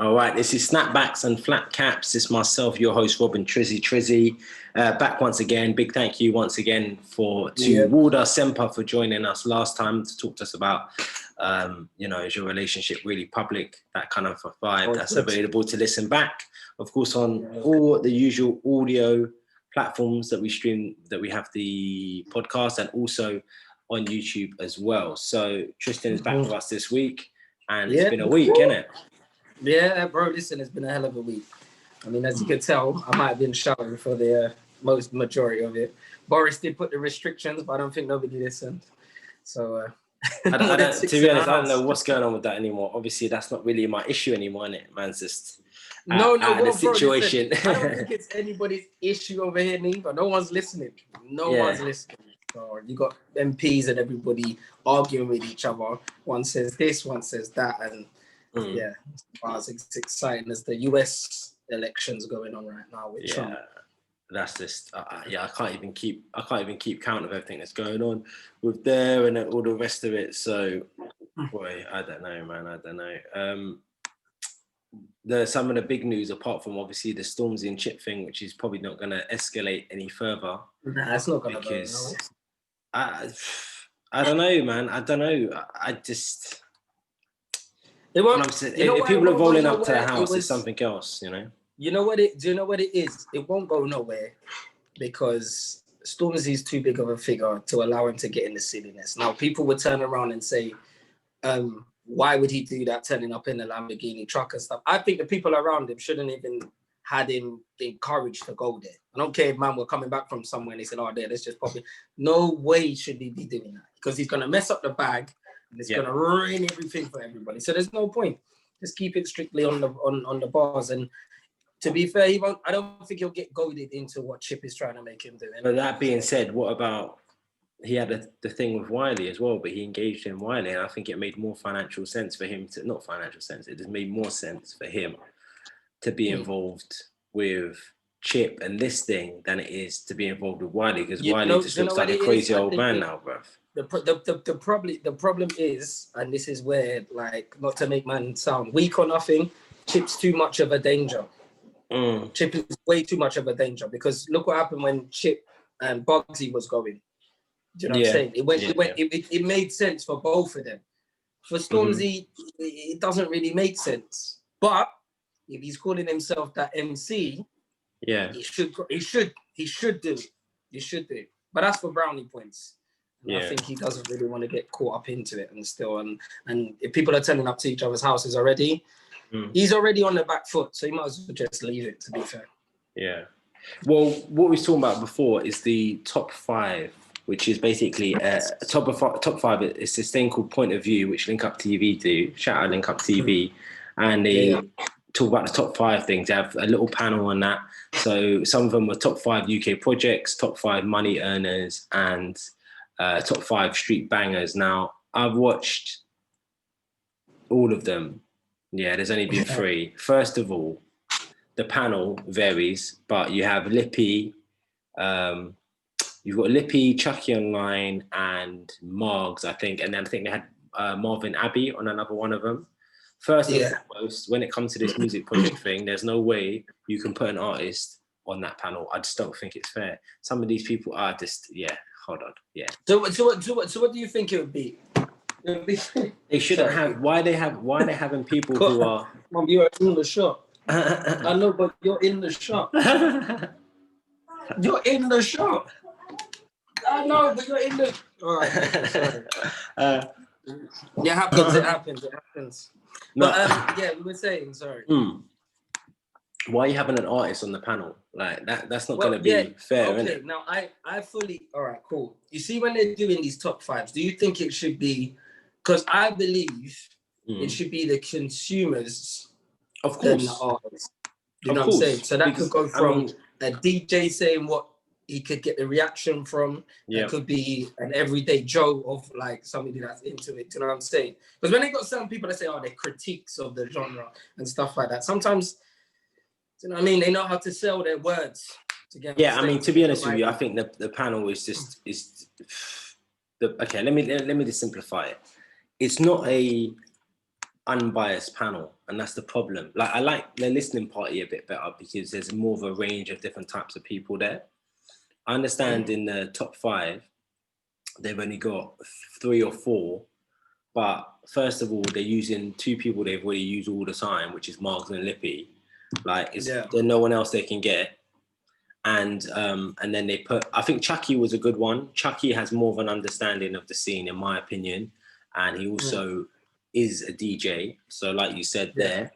All right, this is Snapbacks and Flat Caps. It's myself, your host, Robin Trizzy. Back once again. Big thank you once again to Walder Semper for joining us last time to talk to us about, is your relationship really public? That kind of a vibe that's available to listen back. Of course, on all the usual audio platforms that we stream, that we have the podcast, and also on YouTube as well. So Tristan is back with us this week, and it's been a week, isn't it? Yeah, bro, listen, it's been a hell of a week. I mean, as you can tell, I might have been shouting for the majority of it. Boris did put the restrictions, but I don't think nobody listened. So, to be honest, I don't know what's going on with that anymore. Obviously, that's not really my issue anymore, innit? Man's just the situation. Bro, listen, I don't think it's anybody's issue over here, neither. No one's listening. No one's listening. So you got MPs and everybody arguing with each other. One says this, one says that, and it's exciting as the US elections going on right now with Trump. That's just I can't even keep count of everything that's going on with there and all the rest of it. So, boy, I don't know, man. I don't know. Some of the big news, apart from obviously the Stormzy and Chip thing, which is probably not going to escalate any further. Nah, it's not going to go. I don't know, man. I don't know. I just. If people are rolling up to the house, it's something else, you know. Do you know what it is? It won't go nowhere because Stormzy is too big of a figure to allow him to get in the silliness. Now, people would turn around and say, why would he do that, turning up in a Lamborghini truck and stuff? I think the people around him shouldn't even had him encouraged to go there. I don't care if man were coming back from somewhere and they said, let's just pop it. No way should he be doing that because he's going to mess up the bag. And it's going to ruin everything for everybody. So there's no point. Just keep it strictly on the bars. And to be fair, I don't think he'll get goaded into what Chip is trying to make him do. But that being said, what about he had the thing with Wiley as well, but he engaged in Wiley, and I think it made more financial sense for him to, not financial sense, it just made more sense for him to be involved with Chip and this thing than it is to be involved with Wiley, because Wiley just looks like a crazy old man now, bruv. The problem is, and this is where, like, not to make man sound weak or nothing, Chip's too much of a danger. Chip is way too much of a danger because look what happened when Chip and Bugsy was going. Do you know what I'm saying? It made sense for both of them. For Stormzy, it doesn't really make sense. But if he's calling himself that MC, he should do it. He should do it. But that's for brownie points. I think he doesn't really want to get caught up into it and if people are turning up to each other's houses already, he's already on the back foot, so he might as well just leave it, to be fair. Yeah. Well, what we were talking about before is the top 5, which is basically top 5. It's this thing called Point of View, which Linkuptv do. Shout out Linkuptv. And they talk about the top 5 things. They have a little panel on that. So some of them were top 5 UK projects, top 5 money earners, and top 5 street bangers. Now, I've watched all of them. Yeah, there's only been 3. First of all, the panel varies, but you have Lippy, you've got Lippy, Chucky Online, and Margs, I think. And then I think they had Marvin Abbey on another one of them. First and foremost, when it comes to this music project thing, there's no way you can put an artist on that panel. I just don't think it's fair. Some of these people are just, hold on. Yeah. So what do you think it would be? They shouldn't have. Why they having people who are? Mom, you're in the shop. I know, but you're in the shop. You're in the shop. I know, but you're in the. All right. Sorry. It happens. No. But we were saying. Sorry. Why are you having an artist on the panel like that? That's not going to be fair, isn't it? Now I fully. All right, cool. You see, when they're doing these top 5s, do you think it should be? Because I believe it should be the consumers, of course, the artists. You know what I'm saying? So that could go from a DJ saying what he could get the reaction from. It could be an everyday Joe of like somebody that's into it. You know what I'm saying? Because when they got some people that say, they're critiques of the genre and stuff like that. Sometimes, you know what I mean? They know how to sell their words. I mean, to be honest with you, I think the panel is just okay. Let me just simplify it. It's not a unbiased panel, and that's the problem. Like, I like the listening party a bit better because there's more of a range of different types of people there. I understand in the top 5, they've only got 3 or 4, but first of all, they're using 2 people they've already used all the time, which is Marks and Lippy. Like, there's no one else they can get. And then they put, I think Chucky was a good one. Chucky has more of an understanding of the scene, in my opinion. And he also is a DJ. So like you said there,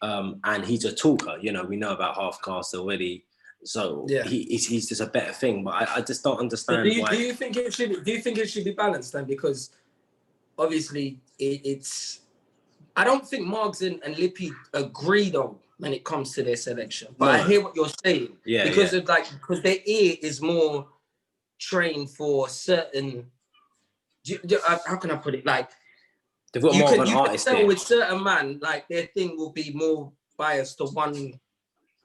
and he's a talker, you know, we know about Half Caste already. So he's just a better thing. But I just don't understand why. Do you think it should be balanced then? Because obviously it's, I don't think Margs and Lippy agree though when it comes to their selection. But I hear what you're saying. Because their ear is more trained for certain. How can I put it? Like, they've got more of an artist. You can tell with certain man, like their thing will be more biased to one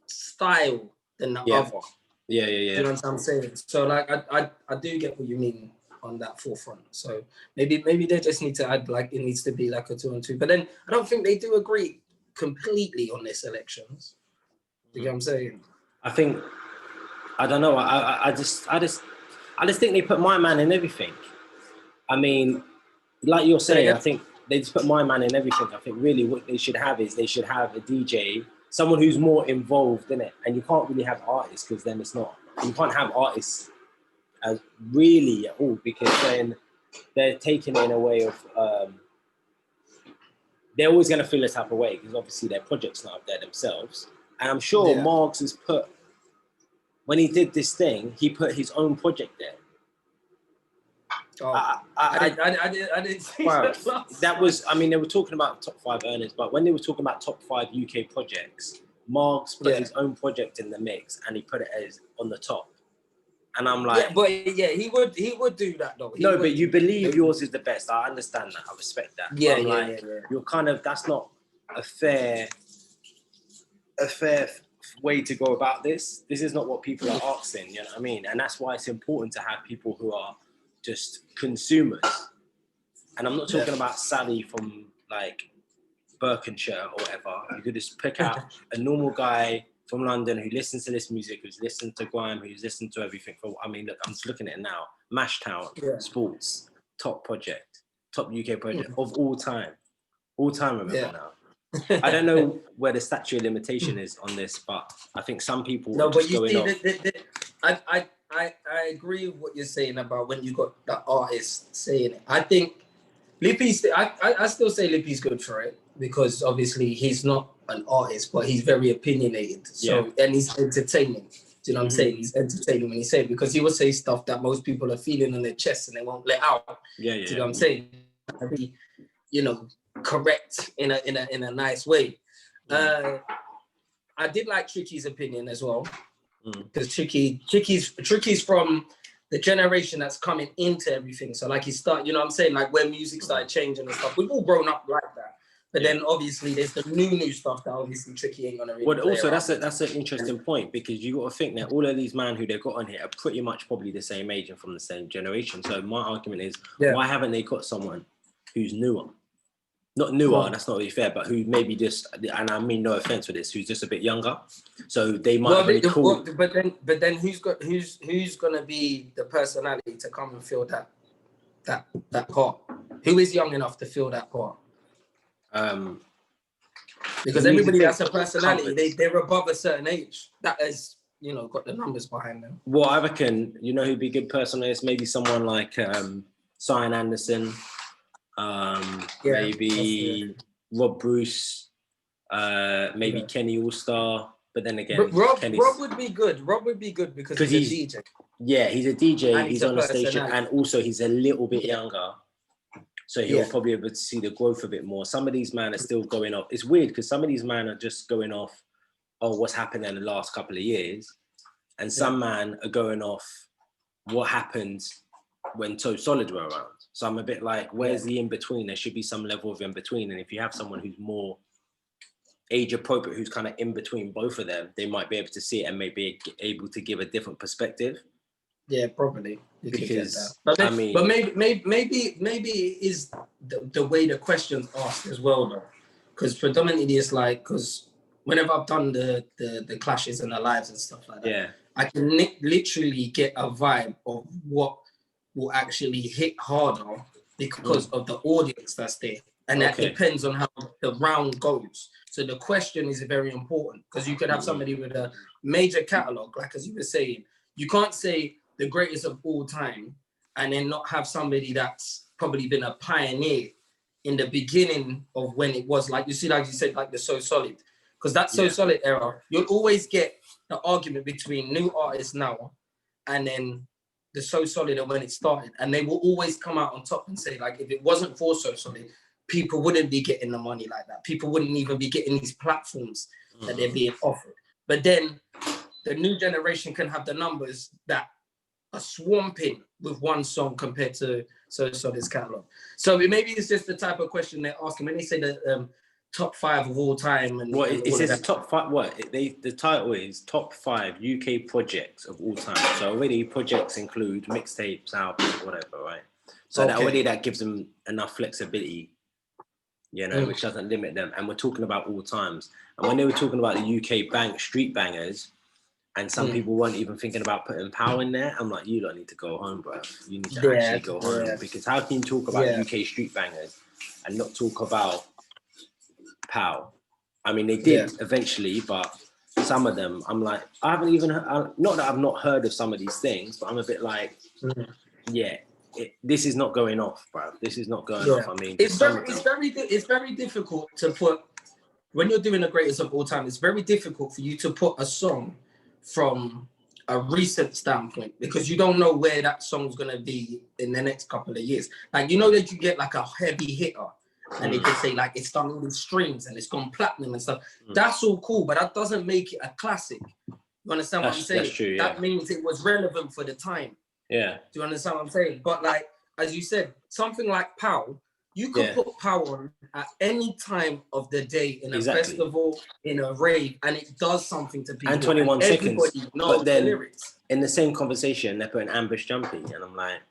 style than the other. Yeah. Do you know what I'm saying? So like, I do get what you mean on that forefront. So maybe they just need to add, like, it needs to be like a 2 and 2. But then I don't think they do agree completely on their selections. Do you get what I'm saying? I think, I don't know. I just think they put my man in everything. I mean, like you're saying, I think they just put my man in everything. I think really what they should have is they should have a DJ, someone who's more involved in it. And you can't really have artists because then it's not, you can't have artists as really at all, because then they're taking it in a way of, they're always going to feel this type of way because obviously their project's not up there themselves. And I'm sure Marks has put, when he did this thing, he put his own project there. Oh, I didn't see that was, I mean, they were talking about top 5 earners, but when they were talking about top 5 UK projects, Marks put his own project in the mix and he put it as on the top. And I'm like, he would do that though. But you believe yours is the best. I understand that. I respect that. You're kind of, that's not a fair way to go about this. This is not what people are asking, you know what I mean? And that's why it's important to have people who are just consumers. And I'm not talking about Sally from like Berkshire or whatever. You could just pick out a normal guy from London who listens to this music, who's listened to grime, who's listened to everything. I mean, look, I'm just looking at it now. Mashtown, Sports, top project, top UK project of all time. All time, remember now. I don't know where the statute of limitation is on this, but I think some people are just going off. I agree with what you're saying about when you got the artist saying it. I think Lippy's, I still say Lippy's good for it because obviously he's not an artist, but he's very opinionated. So and he's entertaining. Do you know what I'm saying? He's entertaining when he says it because he will say stuff that most people are feeling on their chest and they won't let out. Do you know what I'm saying? Be, you know, correct in a nice way. I did like Tricky's opinion as well. Because Tricky's from the generation that's coming into everything. So like he started, you know what I'm saying? Like when music started changing and stuff. We've all grown up like that. But then obviously there's the new stuff that obviously Tricky ain't gonna really. Well, also that's an interesting point because you got to think that all of these men who they've got on here are pretty much probably the same age and from the same generation. So my argument is, why haven't they got someone who's newer? Not newer, that's not really fair, but who maybe just, and I mean no offense for this, who's just a bit younger. So they might be cool. But then who's gonna be the personality to come and fill that part? Who is young enough to fill that part? Because everybody has a personality, they're above a certain age. That is, you know, got the numbers behind them. Well, I reckon, you know who'd be a good personality is maybe someone like Cyan Anderson. Maybe Rob Bruce, maybe Kenny All-Star, but then again, Rob would be good. Rob would be good because he's a DJ. Yeah, he's a DJ. He's on a station, and also he's a little bit younger, so he'll probably be able to see the growth a bit more. Some of these men are still going off. It's weird because some of these men are just going off, what's happened in the last couple of years, and some men are going off what happened when So Solid were around. So I'm a bit like, where's the in-between? There should be some level of in-between. And if you have someone who's more age appropriate, who's kind of in between both of them, they might be able to see it and maybe able to give a different perspective. Yeah, probably. Because, but maybe it is the way the question's asked as well, though. because predominantly it's like, because whenever I've done the clashes and the lives and stuff like that, Yeah. I can literally get a vibe of what will actually hit harder because of the audience that's there. And that depends on how the round goes. So the question is very important, because you could have somebody with a major catalog, like as you were saying, you can't say the greatest of all time and then not have somebody that's probably been a pioneer in the beginning of when it was, like you see, like you said, like the So Solid. Because that So Solid era, you'll always get the argument between new artists now and then the So Solid and when it started. And they will always come out on top and say, like, if it wasn't for So Solid, people wouldn't be getting the money like that. People wouldn't even be getting these platforms that they're being offered. But then the new generation can have the numbers that are swamping with one song compared to So Solid's catalog. So maybe it's just the type of question they're asking when they say the top 5 of all time. And what and it says, that. top 5. What the title is top 5 UK projects of all time. So already projects include mixtapes, albums, whatever, right? So that gives them enough flexibility, which doesn't limit them. And we're talking about all times. And when they were talking about the UK street bangers, and some people weren't even thinking about putting Pow in there, I'm like, you don't need to go home, bro. You need to actually go home, because how can you talk about UK street bangers and not talk about Pow? I mean, they did eventually, but some of them, I'm like, I haven't even heard, not that I've not heard of some of these things, but I'm a bit like, this is not going off, bro. This is not going off. I mean, it's very difficult to put, when you're doing the greatest of all time, it's very difficult for you to put a song from a recent standpoint, because you don't know where that song's going to be in the next couple of years. Like, you know that you get like a heavy hitter and they can say like it's done all the streams and it's gone platinum and stuff. That's all cool, but that doesn't make it a classic. You understand what I'm saying? That's true, That means it was relevant for the time. Yeah. Do you understand what I'm saying? But like, as you said, something like Pow, you could put Pow on at any time of the day in a festival, in a rave, and it does something to people. And 21 seconds. But then the lyrics. In the same conversation, they're putting Ambush Jumpy, and I'm like,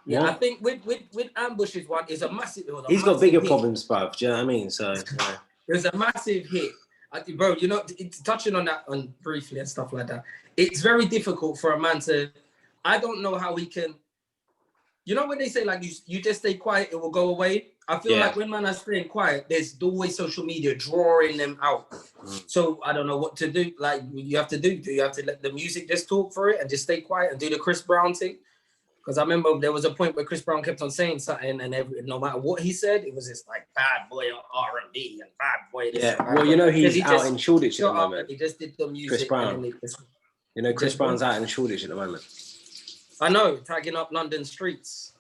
yeah, I think with Ambush's one is a massive. He's got bigger problems, bruv. Do you know what I mean? So it was a massive hit. Bro, you know, touching on that briefly and stuff like that, it's very difficult for a man to, I don't know how he can, you know when they say like you just stay quiet, it will go away. I feel like when man are staying quiet, there's always social media drawing them out. So I don't know what to do. Like, you have to do you have to let the music just talk for it and just stay quiet and do the Chris Brown thing? Because I remember there was a point where Chris Brown kept on saying something, and no matter what he said, it was just like bad boy R&B and bad boy this. Yeah, well, you know, he's out in Shoreditch at the moment. He just did the music. Chris Brown. You know, Chris Brown's out in Shoreditch at the moment. I know, tagging up London streets.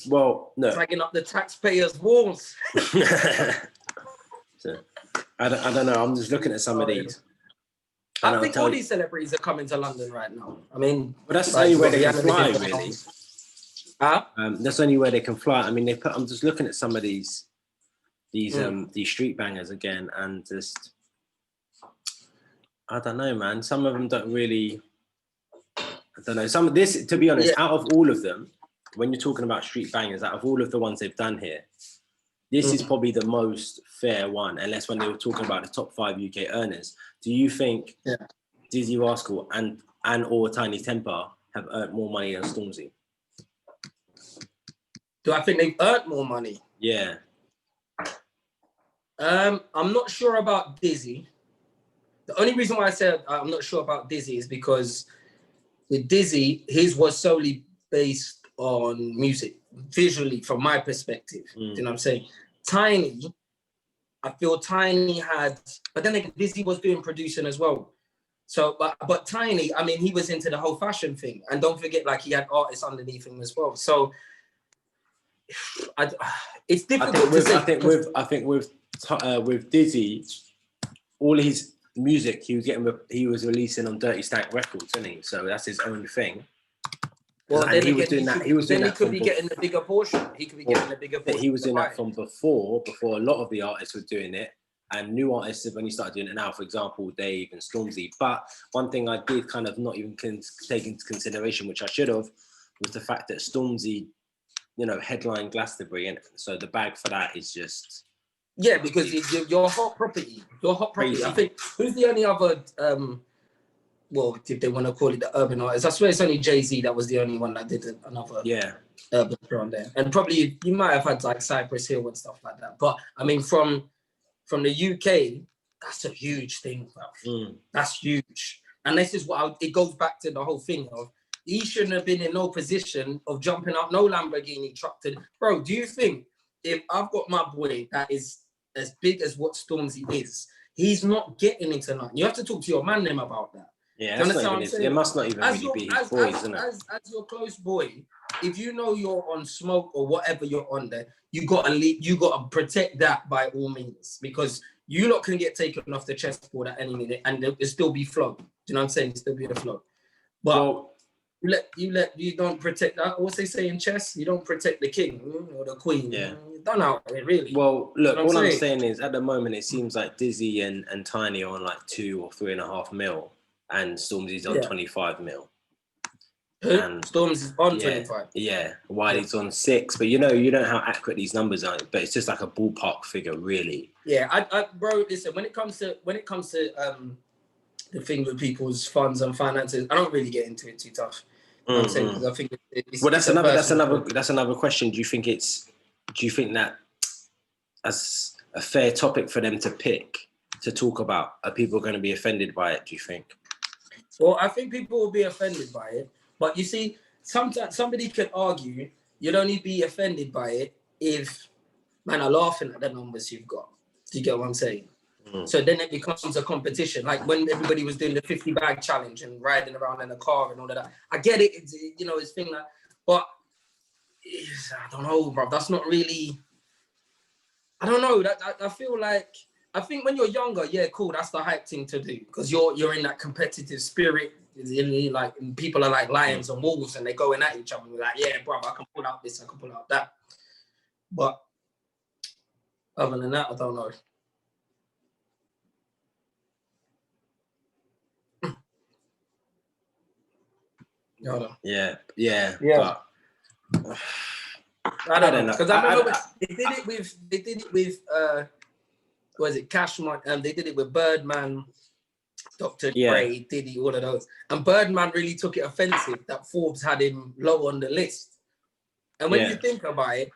Well, no. Tagging up the taxpayers' walls. So, I don't know. I'm just looking at some of these. I think all these celebrities are coming to London right now. I mean, but that's the only way they can fly, really. Huh? That's the only way they can fly. I mean, I'm just looking at some of these street bangers again, and just, I don't know, man. Some of them don't really. I don't know. Some of this, to be honest, out of all of them, when you're talking about street bangers, out of all of the ones they've done here, this is probably the most fair one, unless when they were talking about the top 5 UK earners. Do you think Dizzy Rascal and or Tiny Temper have earned more money than Stormzy? Do I think they've earned more money? Yeah. I'm not sure about Dizzy. The only reason why I said I'm not sure about Dizzy is because with Dizzy, his was solely based on music, visually, from my perspective. Do you know what I'm saying? Tiny, I feel Tiny had, but then again, Dizzy was doing producing as well. So, but Tiny, I mean, he was into the whole fashion thing, and don't forget, like, he had artists underneath him as well. So, it's difficult to say. I think with Dizzy, all his music he was releasing on Dirty Stank Records, isn't he? So that's his own thing. Well, then he was doing that. He could be getting the bigger portion. He could be getting the bigger portion. He was doing that from before a lot of the artists were doing it, and new artists have only started doing it now. For example, Dave and Stormzy. But one thing I did kind of not even take into consideration, which I should have, was the fact that Stormzy, you know, headline Glastonbury, and so the bag for that is just Yeah, because you're hot property. You're hot property. Crazy. I think who's the only other well, if they want to call it the urban artist, I swear it's only Jay-Z that was the only one that did another urban on there. And probably you might have had like Cypress Hill and stuff like that. But I mean, from the UK, that's a huge thing, bro. That's huge. And this is what it goes back to the whole thing of he shouldn't have been in no position of jumping up no Lamborghini truck to. Bro, do you think if I've got my boy that is as big as what Stormzy is, he's not getting into nothing? You have to talk to your man them about that. Yeah, that's not even it must not even really be his boys, isn't it? As your close boy, if you know you're on smoke or whatever you're on there, you gotta protect that by all means, because you lot can get taken off the chessboard at any minute and it'll still be flow. Do you know what I'm saying? It'll still be a flow. But you don't protect that. What's they say in chess? You don't protect the king or the queen. Yeah. You don't know it really. Well, look, all I'm saying is at the moment it seems like Dizzy and Tiny are on like 2 or 3.5 mil. And Stormzy's on 25 mil. And Stormzy's on 25. Yeah, Wiley's on 6. But you know how accurate these numbers are. But it's just like a ballpark figure, really. Yeah, bro. Listen, when it comes to the thing with people's funds and finances, I don't really get into it too tough. You know what I'm saying? Because I think that's another question. Do you think that as a fair topic for them to pick to talk about? Are people going to be offended by it? Do you think? Well, I think people will be offended by it, but you see, sometimes somebody could argue you'd only be offended by it if man are laughing at the numbers you've got. Do you get what I'm saying? So then it becomes a competition, like when everybody was doing the 50 bag challenge and riding around in a car and all of that. I get it, it's thing like, but I don't know, bro. That's not really. I don't know. I feel like. I think when you're younger, yeah, cool, that's the hype thing to do because you're in that competitive spirit. Like people are like lions and wolves and they're going at each other. We're like, yeah, bro, I can pull out this, I can pull out that. But other than that, I don't know. Yeah. But I don't know because I remember they did it with was it Cashman? And they did it with Birdman, Dr. Dre, Diddy, all of those. And Birdman really took it offensive that Forbes had him low on the list. And when you think about it,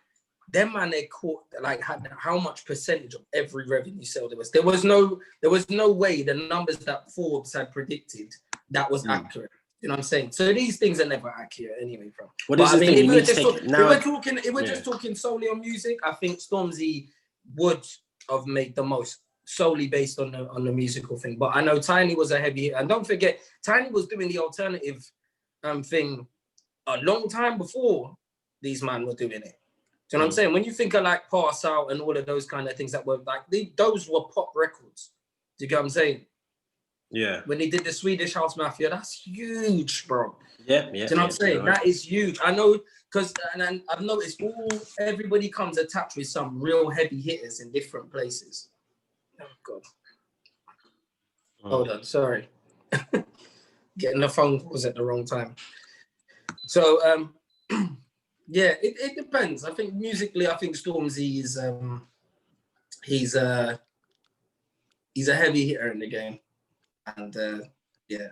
them man they caught had how much percentage of every revenue sale there was. There was no way the numbers that Forbes had predicted that was accurate. You know what I'm saying? So these things are never accurate anyway, bro. What is the thing? If we're just talking solely on music, I think Stormzy would have made the most solely based on the musical thing. But I know Tiny was a heavy hit. And don't forget, Tiny was doing the alternative thing a long time before these men were doing it. Do you know what I'm saying? When you think of like Pass Out and all of those kind of things that were like, those were pop records. Do you get what I'm saying? Yeah. When they did the Swedish House Mafia, that's huge, bro. Yeah. Do you know what I'm saying? That is huge. I know, because and I've noticed everybody comes attached with some real heavy hitters in different places. Oh God. Hold on, sorry. Getting the phone calls at the wrong time. So yeah, it depends. I think musically, I think Stormzy is he's a heavy hitter in the game. And yeah.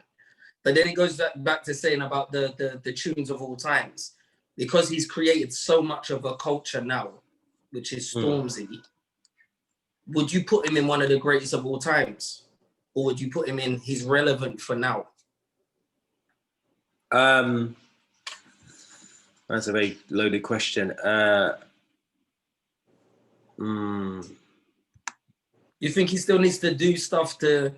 But then it goes back to saying about the tunes of all times. Because he's created so much of a culture now, which is Stormzy, would you put him in one of the greatest of all times? Or would you put him in he's relevant for now? That's a very loaded question. You think he still needs to do stuff to...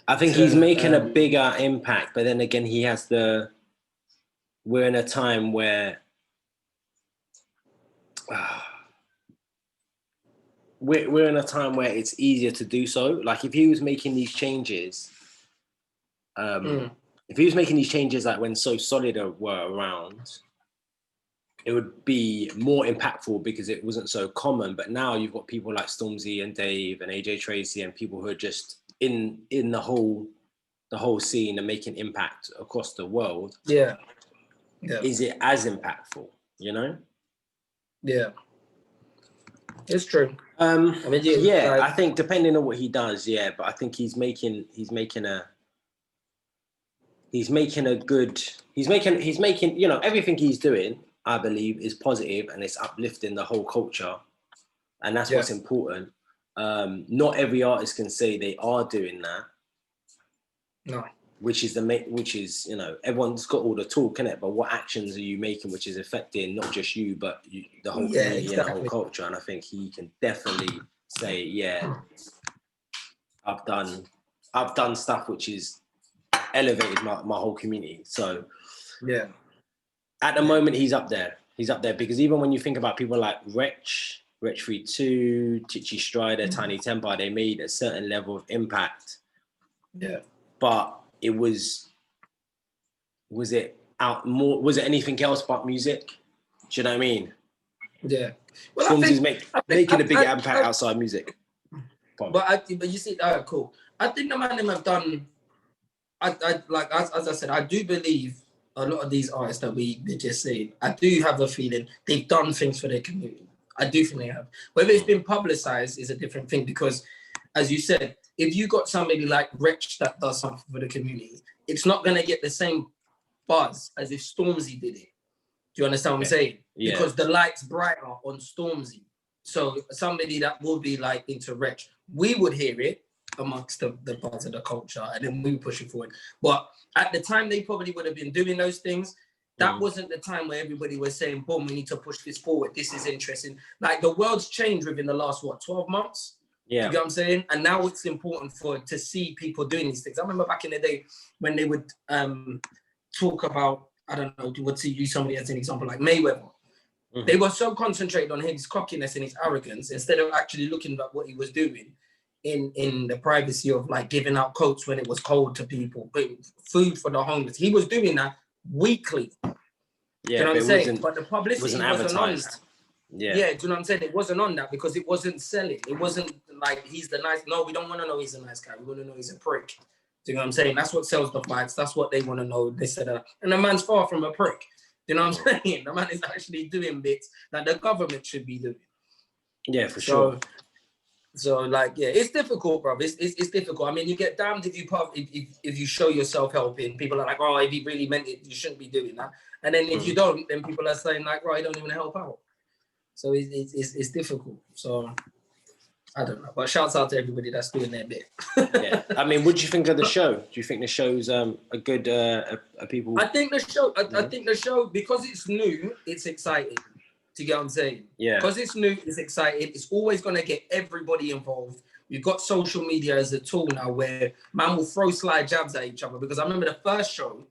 I think he's making a bigger impact, but then again, he has we're in a time where we're in a time where it's easier to do so. Like if he was making these changes, like when So Solid were around, it would be more impactful because it wasn't so common. But now you've got people like Stormzy and Dave and AJ Tracy and people who are just in the whole scene and making impact across the world. Yeah. Is it as impactful? You know? Yeah. It's true. I mean, yeah, I think depending on what he does, yeah, but I think he's making you know, everything he's doing, I believe, is positive and it's uplifting the whole culture, and that's what's important. Not every artist can say they are doing that. No. Which is you know, everyone's got all the talk, innit? But what actions are you making which is affecting not just you but the whole community and the whole culture? And I think he can definitely say, yeah, I've done stuff which is elevated my whole community. So yeah, at the moment he's up there because even when you think about people like Wretch 32, Tichi Strider, Tiny Temper, they made a certain level of impact. Yeah, but it was it anything else but music? Do you know what I mean? Yeah. Well, Stormzy's making a big impact outside music. But you see, cool. I think the man them have done. I like as I said, I do believe a lot of these artists that we just say. I do have a feeling they've done things for their community. I do think they have. Whether it's been publicized is a different thing because, as you said, if you got somebody like Wretch that does something for the community, it's not gonna get the same buzz as if Stormzy did it. Do you understand what I'm saying? Yeah. Because the light's brighter on Stormzy. So somebody that will be like into Wretch, we would hear it amongst the parts of the culture and then we would push it forward. But at the time they probably would have been doing those things, that wasn't the time where everybody was saying, boom, we need to push this forward. This is interesting. Like the world's changed within the last, 12 months? Yeah. You get what I'm saying? And now it's important to see people doing these things. I remember back in the day when they would talk about, I don't know, to use somebody as an example, like Mayweather. Mm-hmm. They were so concentrated on his cockiness and his arrogance instead of actually looking at what he was doing in the privacy of like giving out coats when it was cold to people, putting food for the homeless. He was doing that weekly. Yeah, do you know what I'm saying? But the publicity wasn't on that. Yeah. Yeah, do you know what I'm saying? It wasn't on that because it wasn't selling. It wasn't like he's the nice. No, we don't want to know he's a nice guy. We want to know he's a prick. Do you know what I'm saying? That's what sells the fights. That's what they want to know. They said, and the man's far from a prick. Do you know what I'm saying? The man is actually doing bits that the government should be doing. Yeah, for sure. So like, yeah, it's difficult, bro. It's difficult. I mean, you get damned if you show yourself helping. People are like, oh, if he really meant it, you shouldn't be doing that. And then if you don't, then people are saying like, right, I don't even help out. So it's difficult. So I don't know. But shouts out to everybody that's doing their bit. Yeah. I mean, what do you think of the show? Do you think the show's a good people? I think the show. I think the show, because it's new, it's exciting. Do you get what I'm saying? Yeah. Because it's new, it's exciting. It's always going to get everybody involved. We've got social media as a tool now where man will throw sly jabs at each other. Because I remember the first show,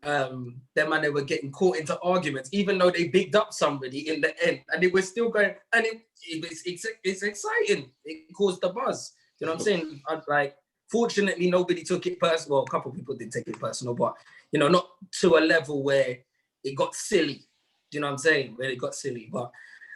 they were getting caught into arguments, even though they bigged up somebody in the end, and it was still going. And it's exciting. It caused the buzz. You know what I'm saying? Like, fortunately, nobody took it personal. Well, a couple of people did take it personal, but you know, not to a level where it got silly. Do you know what I'm saying? Where it got silly. But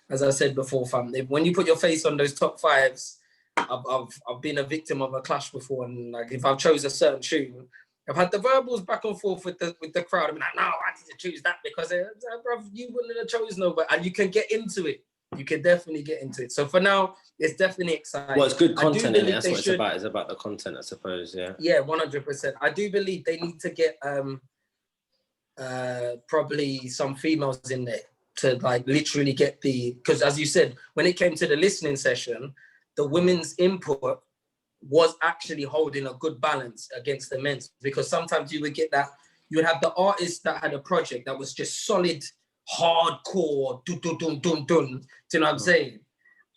as I said before, fam, when you put your face on those top fives, I've been a victim of a clash before, and like if I've chose a certain tune, I've had the verbals back and forth with the crowd. I'm like, no, I need to choose that because, bro, you wouldn't have chosen no, but and you can get into it. You can definitely get into it. So for now, it's definitely exciting. Well, it's good content, and that's what it's about. It's about the content, I suppose. Yeah. Yeah, 100%. I do believe they need to get probably some females in there to like literally get because as you said, when it came to the listening session, the women's input was actually holding a good balance against the men's, because sometimes you would get that, you would have the artist that had a project that was just solid, hardcore, do you know what I'm saying?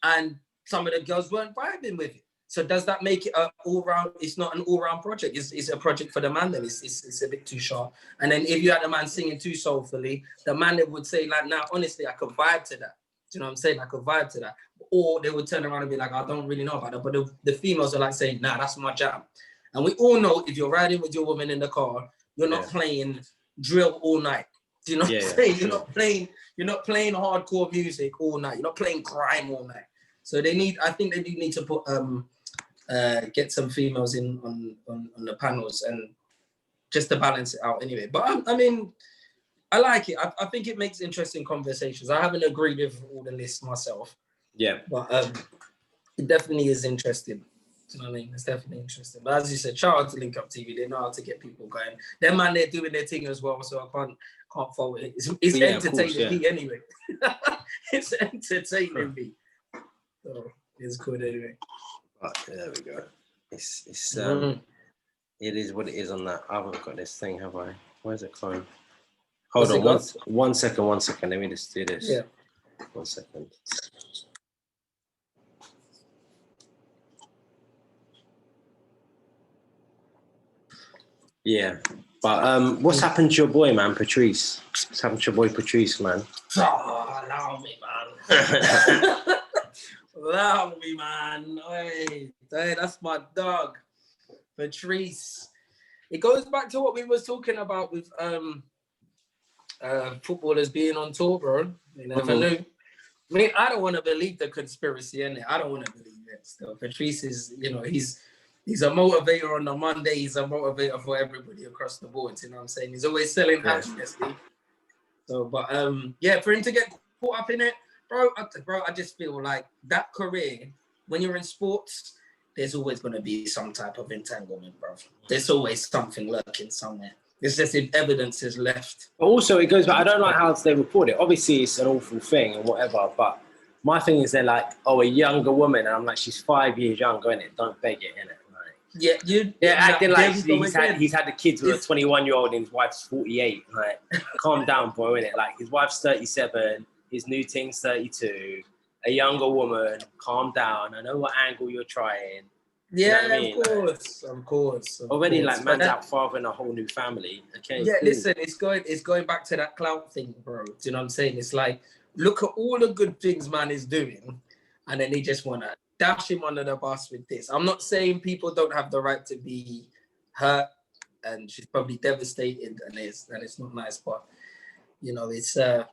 And some of the girls weren't vibing with it. So does that make it an all-round? It's not an all-round project. It's a project for the man. Then it's a bit too sharp. And then if you had a man singing too soulfully, the man that would say like, "Nah, honestly, I could vibe to that." Do you know what I'm saying? I could vibe to that. Or they would turn around and be like, "I don't really know about that." But the females are like saying, "Nah, that's my jam." And we all know if you're riding with your woman in the car, you're not playing drill all night. Do you know what I'm saying? You're not playing hardcore music all night. You're not playing grime all night. So I think they do need to put get some females in on the panels and just to balance it out anyway. But I mean, I like it. I think it makes interesting conversations. I haven't agreed with all the lists myself. Yeah. But it definitely is interesting. Do you know what I mean? It's definitely interesting. But as you said, shout out to Linkuptv. They know how to get people going. Them man, they're doing their thing as well, so I can't fault it. It's entertaining me anyway. It's entertaining me. So it's good anyway. But there we go. It's it is what it is on that. I haven't got this thing, have I? Where's it going? Hold on, one second. Let me just do this. Yeah. 1 second. Yeah. But what's happened to your boy, man, Patrice? What's happened to your boy Patrice, man? Oh, allow me, man. Allow me, man. Hey, that's my dog, Patrice. It goes back to what we was talking about with footballers being on tour, bro. You never knew. I mean, I don't want to believe the conspiracy in it. I don't want to believe it still. Patrice is, you know, he's a motivator on the Monday. He's a motivator for everybody across the board. You know what I'm saying? He's always selling happiness. So, but yeah, for him to get caught up in it, bro, I just feel like that career, when you're in sports, there's always going to be some type of entanglement, bro. There's always something lurking somewhere. It's just if evidence is left. But also, it goes back. I don't like how they report it. Obviously, it's an awful thing and whatever. But my thing is, they're like, oh, a younger woman, and I'm like, she's 5 years younger, innit? Don't beg it, innit? Like, acting like he's had the kids with a 21-year-old and his wife's 48. Like, calm down, bro, innit? Like, his wife's 37, his new thing's 32. A younger woman, calm down. I know what angle you're trying. Yeah, you know I mean? Of course. Already, like, man's out fathering a whole new family. Okay. Yeah, cool. Listen, it's going back to that clout thing, bro. Do you know what I'm saying? It's like, look at all the good things man is doing, and then they just want to dash him under the bus with this. I'm not saying people don't have the right to be hurt, and she's probably devastated, and it's not nice, but you know, it's I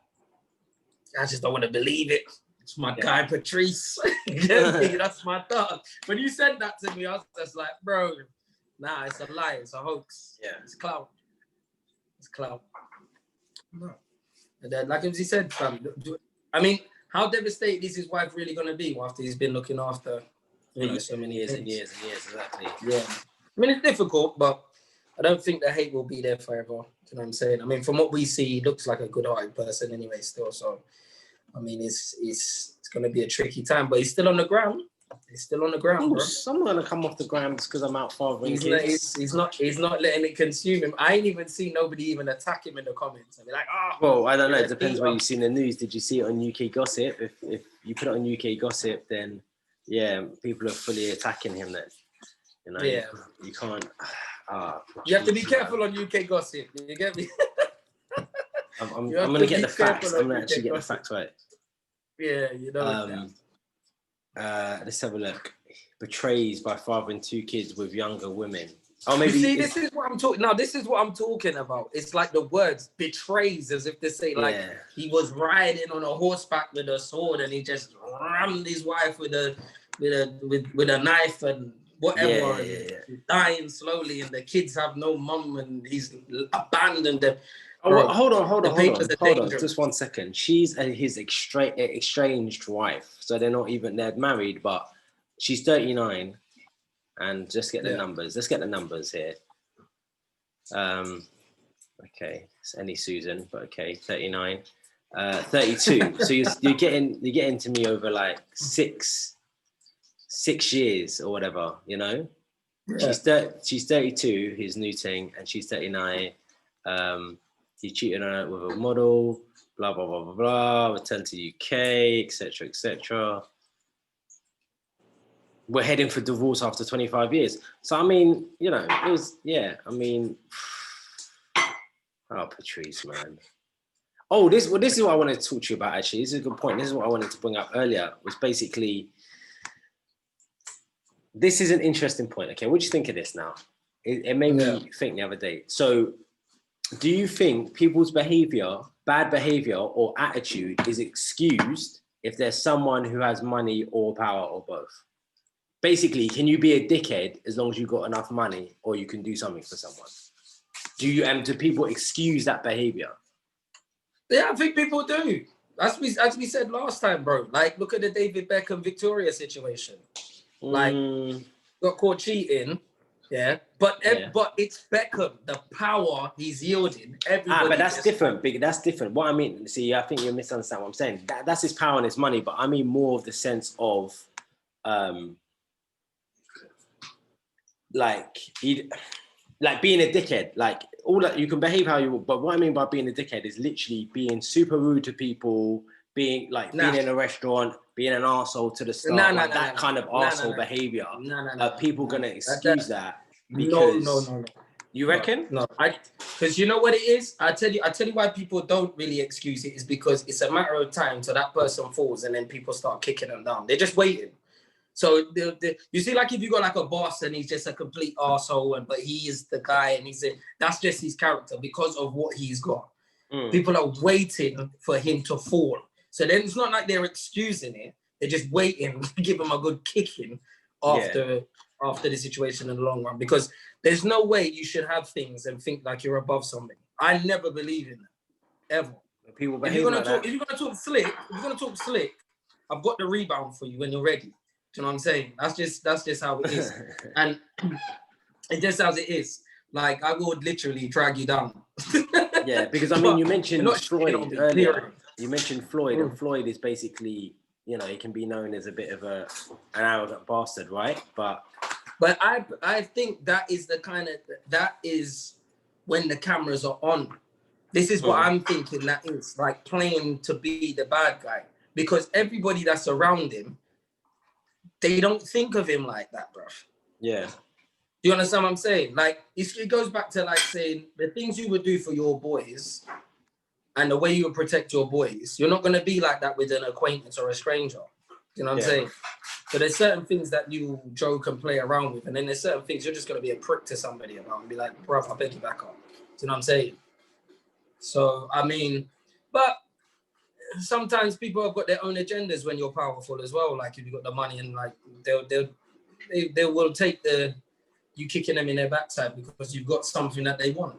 just don't want to believe it. It's my guy Patrice. That's my dog. When you said that to me, I was just like, bro, nah, it's a lie, it's a hoax. Yeah, it's clout. It's clout. No. And then, like he said, fam, I mean, how devastated is his wife really going to be after he's been looking after, you know, so many years and years and years, exactly. Yeah. I mean, it's difficult, but I don't think the hate will be there forever. You know what I'm saying? I mean, from what we see, he looks like a good-hearted person anyway still. So, I mean, it's going to be a tricky time, but he's still on the ground. He's still on the ground, bro. I'm going to come off the ground just because I'm out fathering kids. He's not letting it consume him. I ain't even seen nobody even attack him in the comments. I mean, like, well, I don't know. It depends where you've seen the news. Did you see it on UK Gossip? If you put it on UK Gossip, then yeah, people are fully attacking him. Then you know, you can't. You have to be careful on UK Gossip. You get me? I'm going to get the facts. I'm going to actually get the facts right. Yeah, you know. Let's have a look. Betrays by fathering 2 kids with younger women. Oh, maybe. You see, this is what I'm talking. Now, this is what I'm talking about. It's like the words betrays, as if to say like he was riding on a horseback with a sword and he just rammed his wife with a knife and whatever, dying slowly, and the kids have no mum and he's abandoned them. Oh, hold on. Just 1 second. She's his estranged wife, so they're married, but she's 39. And just get the numbers. Let's get the numbers here. Okay, it's any Susan, but okay, 39, 32. So you're getting to me over like six years or whatever, you know. Yeah. She's 32, his new thing, and she's 39. He cheated on her with a model, blah, blah, blah, blah, blah, returned to UK, etc., etc. We're heading for divorce after 25 years. So, I mean, you know, it was, Patrice, man. Oh, this is what I wanted to talk to you about, actually. This is a good point. This is what I wanted to bring up earlier, was basically, this is an interesting point, okay? What do you think of this now? It made me think the other day. So, do you think people's behavior, bad behavior or attitude is excused if there's someone who has money or power or both? Basically, can you be a dickhead as long as you've got enough money or you can do something for someone? Do people excuse that behavior? Yeah, I think people do. as we said last time, bro. Like, look at the David Beckham Victoria situation. Like, got caught cheating. Yeah, but it's Beckham. The power he's yielding. Everybody. But that's different. Big. That's different. What I mean, see, I think you misunderstand what I'm saying. That's his power and his money. But I mean more of the sense of, like being a dickhead. Like all that you can behave how you want. But what I mean by being a dickhead is literally being super rude to people, being in a restaurant, being an arsehole to the staff, that kind of arsehole behavior. Are people gonna excuse that? Because no. You reckon? No, because you know what it is. I tell you why people don't really excuse it is because it's a matter of time till that person falls and then people start kicking them down. They're just waiting. So you see, like if you got like a boss and he's just a complete arsehole, but he is the guy and that's just his character because of what he's got. People are waiting for him to fall. So then it's not like they're excusing it. They're just waiting to give him a good kicking after the situation in the long run. Because there's no way you should have things and think like you're above somebody. I never believe in that, ever. People if you're gonna talk slick, I've got the rebound for you when you're ready. Do you know what I'm saying? That's just how it is. And it just as it is. Like I would literally drag you down. Yeah, because I mean you mentioned Floyd earlier. You mentioned Floyd, and Floyd is basically, you know, he can be known as a bit of an arrogant bastard, right? But I think that is when the cameras are on. This is what I'm thinking that is like playing to be the bad guy, because everybody that's around him, they don't think of him like that, bro. Yeah. Do you understand what I'm saying? Like it goes back to like saying the things you would do for your boys and the way you would protect your boys. You're not going to be like that with an acquaintance or a stranger. You know what I'm saying? So there's certain things that you joke and play around with, and then there's certain things you're just going to be a prick to somebody about and be like, bro, I beg you back up. Do you know what I'm saying? So, I mean, but sometimes people have got their own agendas when you're powerful as well. Like if you've got the money and like they will take you kicking them in their backside because you've got something that they want.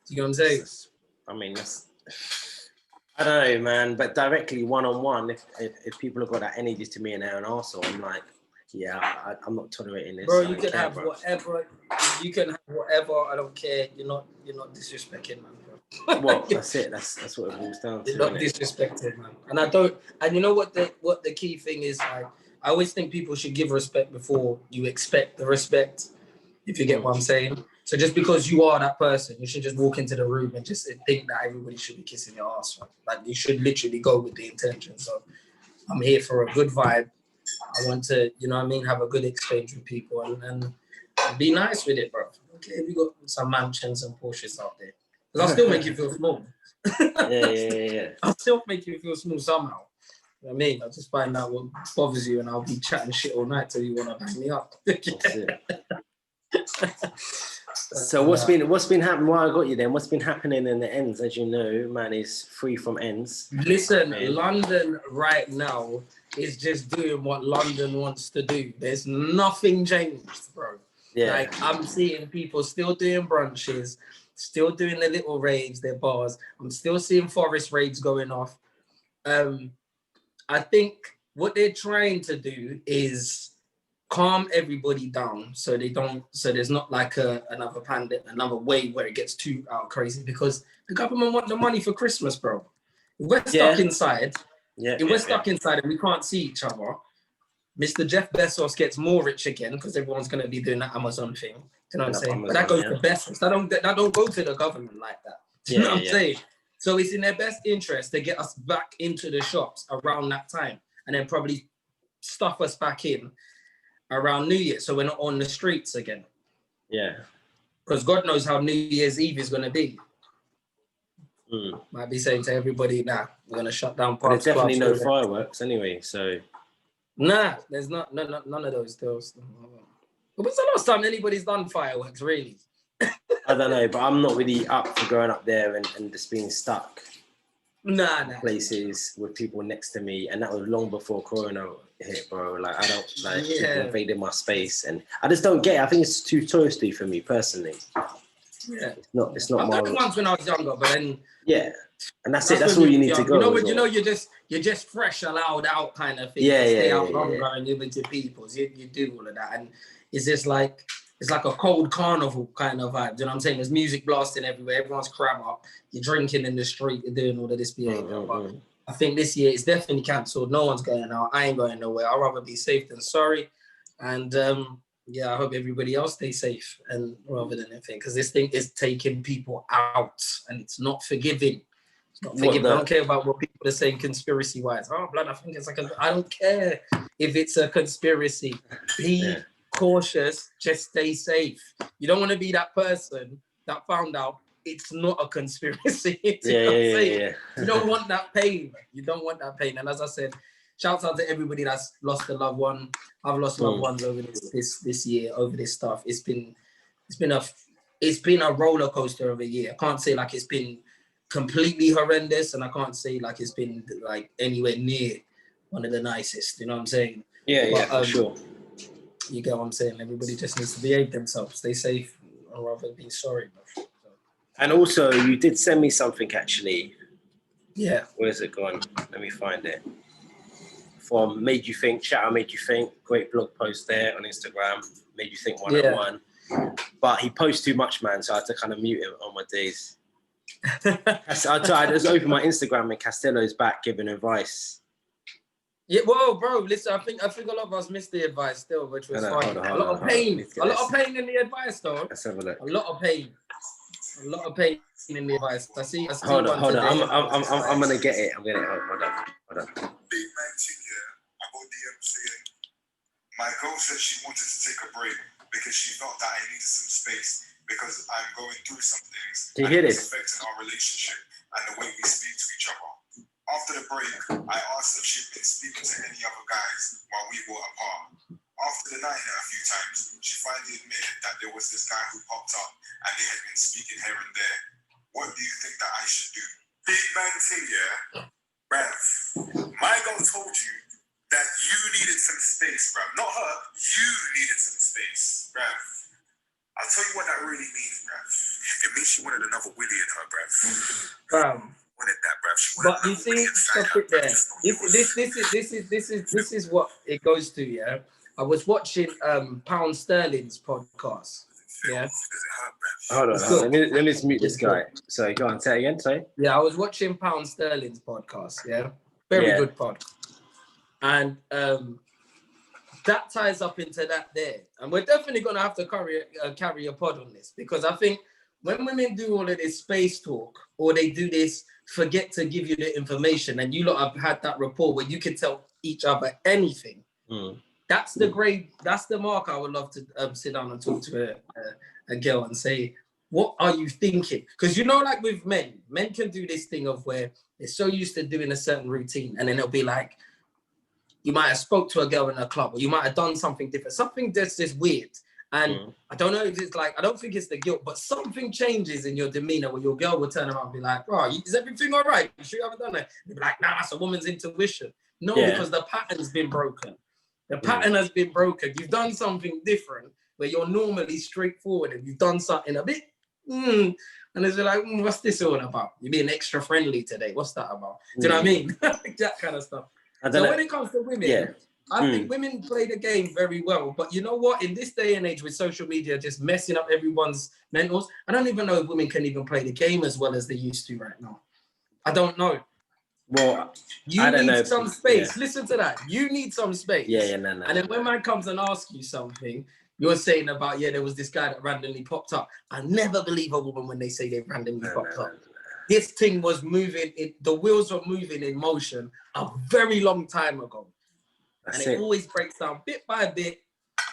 Do you know what I'm saying? I mean, I don't know, man, but directly one-on-one, if people have got that energy to me and they're an arsehole, I'm like, yeah, I'm not tolerating this. Bro, you can have whatever. You can have whatever. I don't care. You're not disrespecting, man, bro. Well, that's it. That's what it boils down to. You're not disrespected, man. And you know what the key thing is? Like, I always think people should give respect before you expect the respect, if you get what I'm saying. So just because you are that person, you should just walk into the room and just think that everybody should be kissing your ass. Right? Like you should literally go with the intention. So I'm here for a good vibe. I want to, you know what I mean, have a good exchange with people and be nice with it, bro. Okay, if you got some mansions and Porsches out there, because I'll still make you feel small. Yeah. I'll still make you feel small somehow. You know what I mean? I'll just find out what bothers you and I'll be chatting shit all night till you want to bang me up. So what's been happening? While I got you then, what's been happening in the ends? As you know, man is free from ends. Listen, London right now is just doing what London wants to do. There's nothing changed, bro. Yeah. Like I'm seeing people still doing brunches, still doing their little raves, their bars. I'm still seeing forest raves going off. I think what they're trying to do is calm everybody down so there's not like another pandemic, another wave where it gets too out crazy, because the government want the money for Christmas, bro. We're stuck inside. We're stuck inside and we can't see each other. Mr. Jeff Bezos gets more rich again because everyone's going to be doing that Amazon thing. Do you know what I'm saying? Amazon, but that goes to Bezos. That don't go to the government like that. Do you know what I'm saying? So it's in their best interest to get us back into the shops around that time and then probably stuff us back in around New Year, so we're not on the streets again. Yeah. Because God knows how New Year's Eve is going to be. Might be saying to everybody, nah, we're going to shut down parks. There's definitely no fireworks anyway, so... Nah, there's none of those deals. But when's the last time anybody's done fireworks, really? I don't know, but I'm not really up for going up there and just being stuck. Nah. Places with people next to me, and that was long before Corona hit, bro. Like I don't like people invading my space, and I just don't get it. I think it's too touristy for me personally. Yeah. It's not I've done it marvelous. once when I was younger, but then Yeah, and that's it. That's all you need to go. You know, you're just fresh, allowed out kind of thing. Yeah, to stay yeah, out yeah, longer and live into people's. You do all of that, and it's just like it's like a cold carnival kind of vibe. Do you know what I'm saying? There's music blasting everywhere. Everyone's crab up. You're drinking in the street. You're doing all of this behavior. But I think this year it's definitely cancelled. No one's going out. I ain't going nowhere. I'd rather be safe than sorry. And yeah, I hope everybody else stays safe and rather than anything, because this thing is taking people out and it's not forgiving. It's not forgiving. I don't care about what people are saying conspiracy wise. Oh, blood, I think it's like I don't care if it's a conspiracy. Be cautious, just stay safe. You don't want to be that person that found out it's not a conspiracy. You don't want that pain. You don't want that pain. And as I said, shouts out to everybody that's lost a loved one. I've lost loved ones over this year, over this stuff. It's been a roller coaster of a year. I can't say like it's been completely horrendous, and I can't say like it's been like anywhere near one of the nicest. You know what I'm saying? For sure. You get what I'm saying? Everybody just needs to behave themselves, stay safe, or rather be sorry. So. And also, you did send me something actually. Yeah. Where's it gone? Let me find it. From Made You Think, shout out Made You Think, great blog post there on Instagram, Made You Think 101. But he posts too much, man, so I had to kind of mute him on my days. I just opened my Instagram and Castello's back giving advice. Yeah, whoa, bro, listen, I think a lot of us missed the advice still, which was fine. A lot of pain in the advice, though. Let's have a look. A lot of pain in the advice. I see hold on. I'm gonna get it. Hold on. Big man thing, I got DM saying, my girl said she wanted to take a break because she felt that I needed some space because I'm going through some things. Do you hear this? It's affecting our relationship and the way we speak to each other. After the break, I asked her if she'd been speaking to any other guys while we were apart. After denying it a few times, she finally admitted that there was this guy who popped up and they had been speaking here and there. What do you think that I should do? Big man thing, Bruv, my girl told you that you needed some space, bruv. Not her, you needed some space, bruv. I'll tell you what that really means, bruv. It means she wanted another Willy in her, bruv. Wanted that, bruv. But you see, stop it there. This is what it goes to, yeah. I was watching Pound Sterling's podcast. Yeah. Hold on. Let me just mute this guy. Sorry, go on, say it again, sorry. Yeah, I was watching Pound Sterling's podcast, yeah. Very good pod. And that ties up into that there. And we're definitely gonna have to carry a pod on this, because I think when women do all of this space talk, or they do this forget to give you the information, and you lot have had that rapport where you can tell each other anything. That's the mark I would love to sit down and talk to a girl and say, what are you thinking? Because you know, like with men can do this thing of where they're so used to doing a certain routine, and then it'll be like, you might have spoke to a girl in a club, or you might have done something different, something that's just weird. And I don't know if it's like, I don't think it's the guilt, but something changes in your demeanor where your girl will turn around and be like, bro, is everything all right? You sure you haven't done that? You'll be like, nah, that's a woman's intuition. No, because the pattern's been broken. The pattern has been broken. You've done something different where you're normally straightforward, and you've done something a bit, and it's like, what's this all about? You're being extra friendly today. What's that about? Do you know what I mean? That kind of stuff. So when it comes to women, I think women play the game very well. But you know what? In this day and age with social media just messing up everyone's mentals, I don't even know if women can even play the game as well as they used to right now. I don't know. Well, you need some space. Listen to that. You need some space. No. And then when man comes and asks you something, you're saying about, there was this guy that randomly popped up. I never believe a woman when they say they randomly popped up. This thing was moving, the wheels were moving in motion a very long time ago. And it always breaks down bit by bit.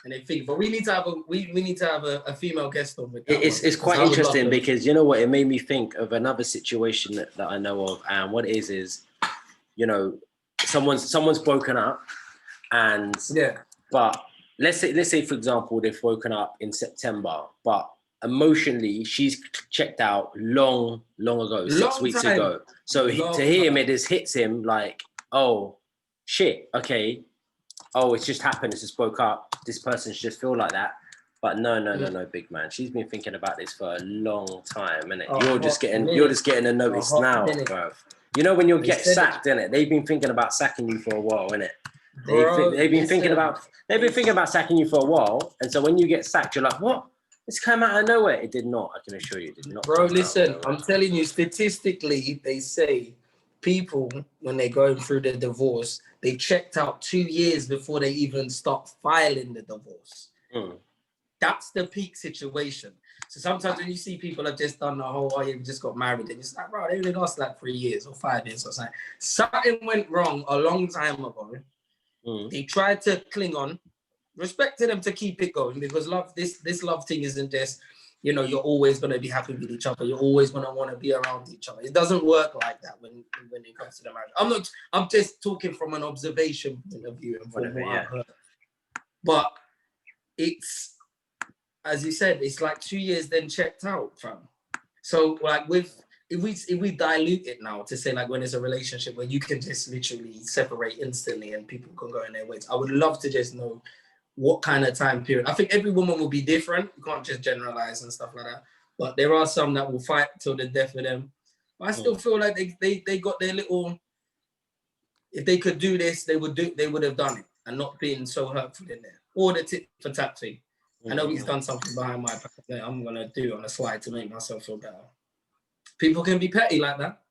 And they think, but we need to have a female guest on with that. It's quite interesting because you know what, it made me think of another situation that I know of, and what it is, you know, someone's broken up, and but let's say for example they've broken up in September, but emotionally she's checked out long ago, 6 weeks ago. So to him, it just hits him like, oh shit, okay. Oh, it's just happened. It's just broke up. This person should just feel like that. But no, big man. She's been thinking about this for a long time, innit? Oh, You're just getting a notice now, bro. You know when you get sacked, innit? They've been thinking about sacking you for a while, innit? They've been thinking about sacking you for a while, and so when you get sacked, you're like, what? This came out of nowhere. It did not. I can assure you, it did not. Bro, listen, I'm telling you, statistically, they say people, when they're going through the divorce, they checked out 2 years before they even start filing the divorce. That's the peak situation. So sometimes when you see people have just done the whole, oh, yeah, we just got married, and it's like, bro, they only lost like 3 years or 5 years or something. Something went wrong a long time ago. They tried to cling on. Respect to them to keep it going, because love, this love thing isn't just, you know, you're always going to be happy with each other. You're always going to want to be around each other. It doesn't work like that when it comes to the marriage. I'm just talking from an observation point of view and from what I've heard. But it's, as you said, it's like 2 years then checked out, fam. So like if we dilute it now to say like when it's a relationship where you can just literally separate instantly and people can go in their ways, I would love to just know what kind of time period. I think every woman will be different. You can't just generalize and stuff like that. But there are some that will fight till the death of them. But I still feel like they got their little. If they could do this, they would have done it and not been so hurtful in there. Or the tit for tat thing. I know he's done something behind my back that I'm gonna do on the slide to make myself feel better. People can be petty like that.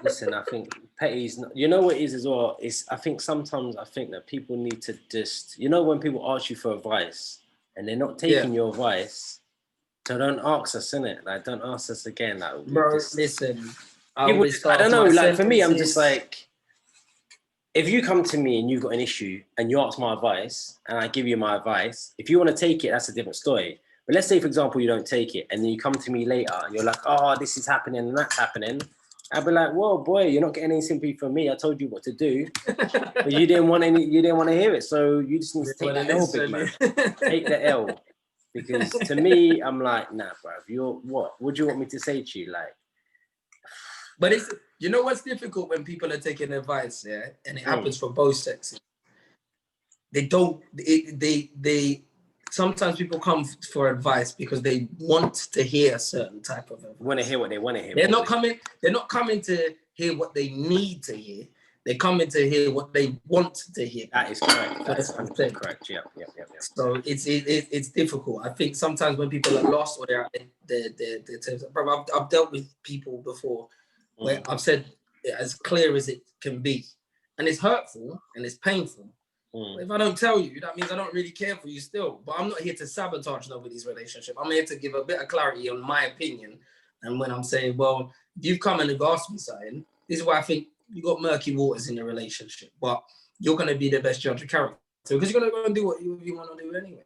Listen, I think petty is not, you know what it is as well? I think sometimes that people need to just, you know, when people ask you for advice and they're not taking your advice, so don't ask us, innit? Like, don't ask us again. Like, bro, listen. I don't know, like for me, I'm just like, if you come to me and you've got an issue and you ask my advice and I give you my advice, if you want to take it, that's a different story. But let's say, for example, you don't take it and then you come to me later and you're like, oh, this is happening and that's happening. I'd be like, whoa, boy, you're not getting any sympathy from me. I told you what to do, but you didn't want to hear it. So you just need to take the L, big man. Take the L. Because to me, I'm like, nah, bro, what do you want me to say to you? Like, but it's, you know what's difficult when people are taking advice, yeah? And it happens for both sexes. They sometimes people come for advice because they want to hear a certain type of advice. Want to hear what they want to hear. They're not coming to hear what they need to hear. They're coming to hear what they want to hear. That is correct. That is 100% correct. Yeah. So it's difficult. I think sometimes when people are lost or they're bro, I've dealt with people before where I've said it as clear as it can be, and it's hurtful and it's painful. If I don't tell you, that means I don't really care for you still. But I'm not here to sabotage nobody's relationship. I'm here to give a bit of clarity on my opinion. And when I'm saying, well, you've come and you've asked me something, this is why I think you got murky waters in the relationship. But you're going to be the best judge of character. Because you're going to go and do what you want to do anyway.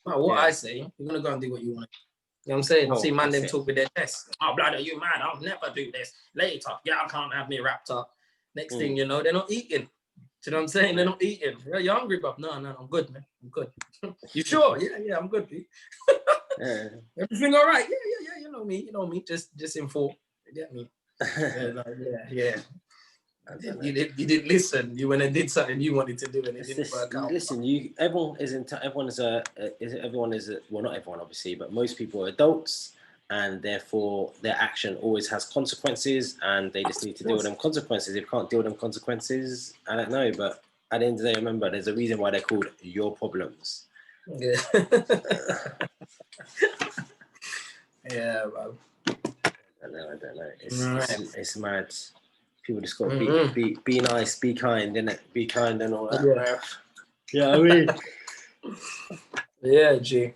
Well, what I say, you're going to go and do what you want to do. You know what I'm saying? See man them talk with their chest. Oh, blood, you mad? I'll never do this. Later, I can't have me wrapped up. Next thing you know, they're not eating. You know what I'm saying? They're not eating. You're hungry, bro. No, I'm good, man. I'm good. You sure? Yeah, I'm good, Pete. Everything all right? Yeah. You know me. Just inform. You get me? Yeah. You didn't listen. You went and did something you wanted to do, and it didn't work out. Listen, well, not everyone obviously, but most people are adults, and therefore their action always has consequences, and they just need to deal with them consequences. If you can't deal with them consequences, I don't know, but at the end of the day, remember, there's a reason why they're called your problems. Yeah. Yeah, bro. I don't know. It's mad. People just got to be nice, be kind, innit? Be kind and all that. Yeah, I mean. Yeah, G.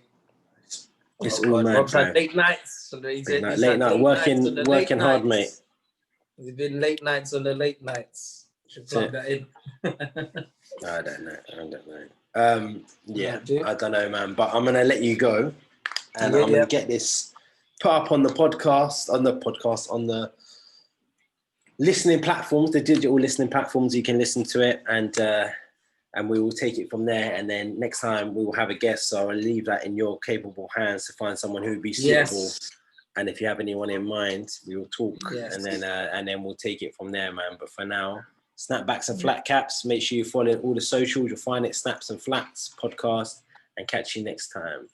It's all mad, man. Late nights. Late night, working hard, mate. It's been late nights on the late nights. Should plug that in. I don't know. Yeah, I don't know, man. But I'm gonna let you go, and I'm gonna get this put up on the podcast, on the listening platforms, the digital listening platforms. You can listen to it, and we will take it from there. And then next time we will have a guest. So I'll leave that in your capable hands to find someone who would be suitable. Yes. And if you have anyone in mind, we will talk, and then we'll take it from there, man. But for now, Snapbacks and Flatcaps. Make sure you follow all the socials. You'll find it, Snaps and Flats podcast, and catch you next time.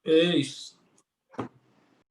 Peace.